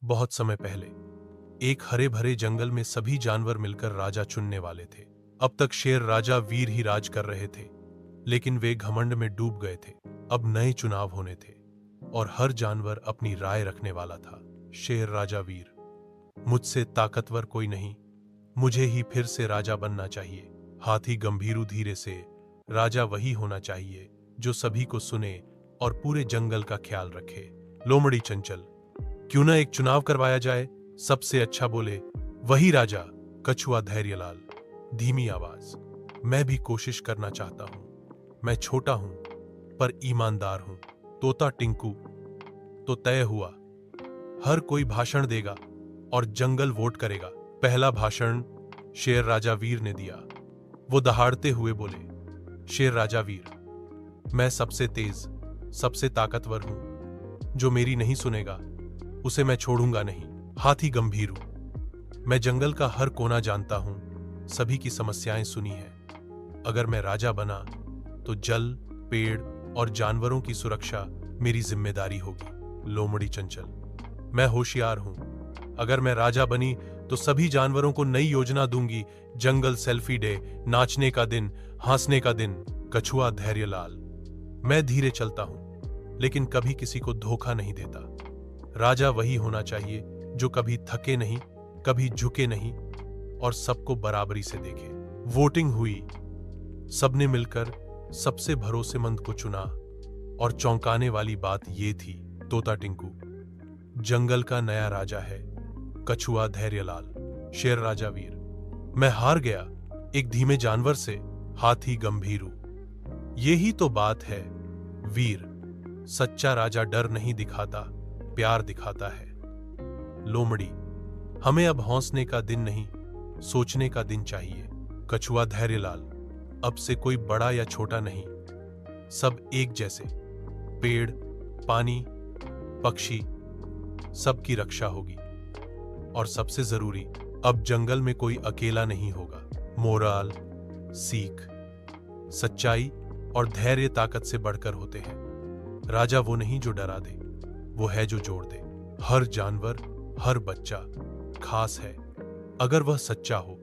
बहुत समय पहले एक हरे भरे जंगल में सभी जानवर मिलकर राजा चुनने वाले थे। अब तक शेर राजा वीर ही राज कर रहे थे, लेकिन वे घमंड में डूब गए थे। अब नए चुनाव होने थे और हर जानवर अपनी राय रखने वाला था। शेर राजा वीर: मुझसे ताकतवर कोई नहीं, मुझे ही फिर से राजा बनना चाहिए। हाथी गंभीरू धीरे से: राजा वही होना चाहिए जो सभी को सुने और पूरे जंगल का ख्याल रखे। लोमड़ी चंचल: क्यों न एक चुनाव करवाया जाए, सबसे अच्छा बोले वही राजा। कछुआ धैर्यलाल: धीमी आवाज: मैं भी कोशिश करना चाहता हूं, मैं छोटा हूं पर ईमानदार हूं। तोता टिंकू: तो तय हुआ, हर कोई भाषण देगा और जंगल वोट करेगा। पहला भाषण शेर राजा वीर ने दिया। वो दहाड़ते हुए बोले, शेर राजा वीर: मैं सबसे तेज, सबसे ताकतवर हूं, जो मेरी नहीं सुनेगा उसे मैं छोड़ूंगा नहीं। हाथी गंभीरू: मैं जंगल का हर कोना जानता हूं, सभी की समस्याएं सुनी है। अगर मैं राजा बना तो जल, पेड़ और जानवरों की सुरक्षा मेरी जिम्मेदारी होगी। लोमड़ी चंचल: मैं होशियार हूं, अगर मैं राजा बनी तो सभी जानवरों को नई योजना दूंगी। जंगल सेल्फी डे, नाचने का दिन, हंसने का दिन। कछुआ धैर्यलाल: मैं धीरे चलता हूं, लेकिन कभी किसी को धोखा नहीं देता। राजा वही होना चाहिए जो कभी थके नहीं, कभी झुके नहीं और सबको बराबरी से देखे। वोटिंग हुई, सबने मिलकर सबसे भरोसेमंद को चुना और चौंकाने वाली बात ये थी, तोता टिंकू जंगल का नया राजा है। कछुआ धैर्यलाल: शेर राजा वीर: मैं हार गया एक धीमे जानवर से। हाथी गंभीरू: यही तो बात है वीर, सच्चा राजा डर नहीं दिखाता, प्यार दिखाता है। लोमड़ी: हमें अब हौसने का दिन नहीं, सोचने का दिन चाहिए। कछुआ धैर्यलाल: अब से कोई बड़ा या छोटा नहीं, सब एक जैसे। पेड़, पानी, पक्षी, सबकी रक्षा होगी और सबसे जरूरी, अब जंगल में कोई अकेला नहीं होगा। मोराल, सीख: सच्चाई और धैर्य ताकत से बढ़कर होते हैं। राजा वो नहीं जो डरा दे, वो है जो जोड़ दे। हर जानवर, हर बच्चा खास है अगर वह सच्चा हो।